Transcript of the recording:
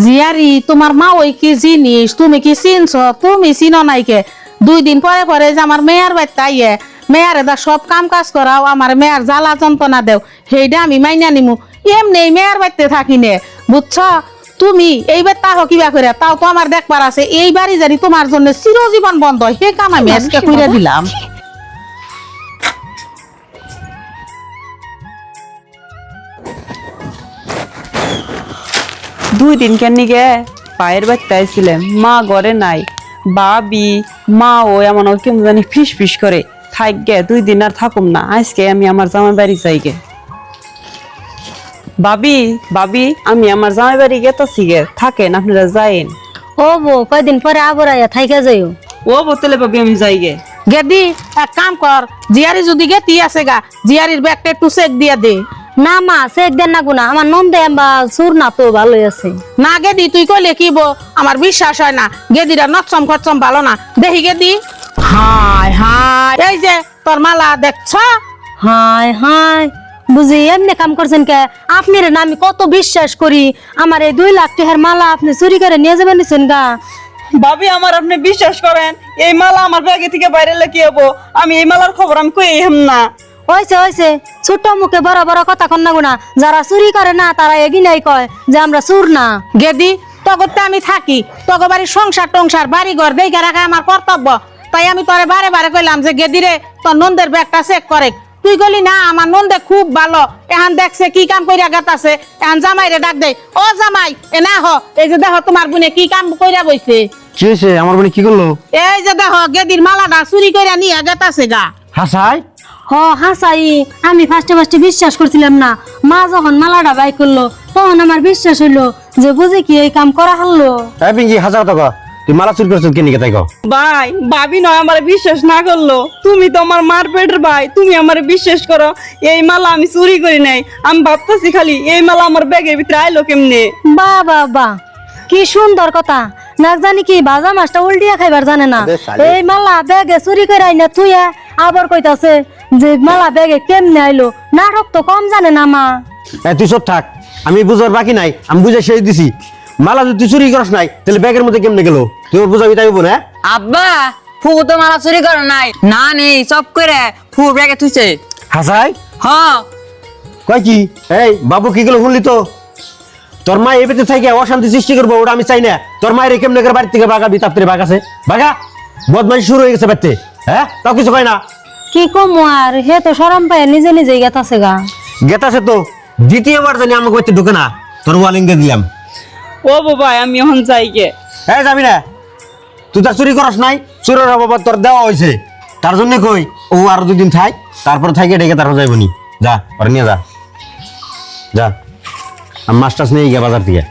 জিয়ারি তোমার মা ওই কি জিনিস তুমি কি চিনছ? তুমি চিনো নাই কে? 2 দিন পরে পরে যে আমার মেয়ার বাড়িতে আইয়ে মেয়ারে দা সব কাম কাজ করাও, আমার মেয়ার জ্বালা যন্ত্রণা দেও, সেইটা আমি মাইনা নিমু? এমনি মেয়ার বাড়িতে থাকি নে, বুঝছ? তুমি এইবার তাহ কিবা করে, তাও তো আমার দেখবার আছে। এই বাড়ি জানি তোমার জন্য চিরজীবন বন্ধ, হে কাম আমি আজকে কইরা দিলাম। 2 দিন কেন গে পায়ের বাড়িতে আইছিলাম, মা ঘরে নাই। বাবি মা ও এমন কেমন জানি ফিস ফিস করে থাক গে, 2 দিন আর থাকুম না, আজকে আমি আমার জামাই বাড়ি যাই গে। বাবি বাবি আমি আমার জামাই বাড়ি গেতাছি গে, থাকেন আপনারা যাইন। ও বউ কয়দিন পরে আবার আয়া থাইকা যাইও। ও বোতলে বাবি আমি যাই গে। গেদি এক কাম কর, জিয়ারি যদি গেতি আছে গা, জিয়ারির ব্যাগটা একটু চেক দিয়া দে। না মা চেক দেন না গুনা, আমার নন্দে বা সুর না তো ভালোই আছে। না গেদি তুই কইলে কি বো, আমার বিশ্বাস হয় না। গেদিরা নচ্চম খচ্চম ভালো না, দেখি গেদি। হায় হায়, এই যে তোর মালা দেখছ? হায় হায়, বুঝি এমনি কাম করছেন কে? আপনি রে না আমি কত বিশ্বাস করি, আমার এই 2 লাখ টাকার মালা আপনি চুরি করে নিয়ে যাবেন নিছেন গা। বাবি আমার আপনি বিশ্বাস করেন, এই মালা আমার ব্যাগে থেকে বাইরে লেগে হবো, আমি এই মালার খবর আমি কই হেম না। হইছে ছোট মুখে বড় বড় কথা কন না গুনা, যারা চুরি করে না তারা এগিনাই কয় যে আমরা চুর না। গেদি তগরতে আমি থাকি, তগর বাড়ির সংসার টংসার বাড়ি ঘর দেখে রাখা আমার কর্তব্য। তাই আমি তোরে বারে বারে কইলাম যে গেদিরে তোর নন্দের ব্যাগটা চেক করে। তুই গলি না, আমার নন্দে খুব ভালো, এখন দেখছে কি কাম কইরা গেতাছে, এখন জামাই রে ডাক দে। ও জামাই এ না হ, এই যে দেখো তোমার বোনে কি কাম কইরা বইছে। কি হয়েছে? আমার বোনে কি করলো? এই যে দেখো গেদির মালাটা চুরি কইরা নিয়ে গেতাছে গা। হাসাই হ হাসাই, আমি ফার্স্টে বিশ্বাস করছিলাম না। মা যখন মালাটা বাই করলো তখন আমার বিশ্বাস হইলো যে বুঝি কি এই কাম করা হলো। এই পিঙ্কি হাসা কথা, তুই মালা চুরি করছিস কেন তাই কও? ভাই বাবি নয় আমার বিশ্বাস না করলো, তুমি তো আমার মার পেটের ভাই, তুমি আমার বিশ্বাস করো। এই মালা আমি চুরি করি নাই, আমি ভাবতেছি খালি এই মালা আমার ব্যাগের ভিতরে আইলো কেমনে। বাহ বাহ বাহ, কি সুন্দর কথা। না জানি কি বাজা মাছটা উল্টিয়া খাইবার জানে না, এই মালা ব্যাগে চুরি করে আইনা থুইয়া আবার কইতাছে যে মালা ব্যাগে কেমনে আইলো। নাটক তো কম জানে না মা। তুই সব থাক, আমি বুঝার বাকি নাই, আমি বুঝে সেই দিছি। মালা যদি তুই চুরি করস নাই তাহলে ব্যাগের মধ্যে কেমনে গেল? তুই বুঝাবি তাই বোন। হ্যাঁ আব্বা ফুবু তো মালা চুরি করে নাই, না নেই সব করে ফুবুর ব্যাগে থুইছে। হাসাই হ্যাঁ কয় কি? এই বাবু কি গেল শুনলি তো? তোর মা এই বেতে থেকে অশান্তি সৃষ্টি করবো, ওটা আমি চাই না। তোর মায়ের কেমনে করে বাড়ি থেকে বাগাবি? তাপ্তরে বাঘ আছে, বাঘা বদমাইশ শুরু হয়ে গেছে বাড়িতে। হ্যাঁ তাও কিছু কয় না? কি কমু আর, হে তো শরম পায় নিজে নিজেই গেতাছে গা। গেতাছে তো, দ্বিতীয়বার জানি আমাকে বাড়িতে ঢুকে না, তোর ওয়ালিংকে দিলাম। ও বাবা আমি এখন যাই গে। হ্যাঁ যাবি না, তুই তার চুরি করস নাই, চুরের বাবা তোর দেওয়া হয়েছে, তার জন্য কই ও আরো 2 দিন থাক, তারপর থাকি ডেকে তারপর যাইবনি। যা ওরা নিয়ে যা, যা আমি মাছ টাছ নিয়ে গিয়ে বাজার থেকে।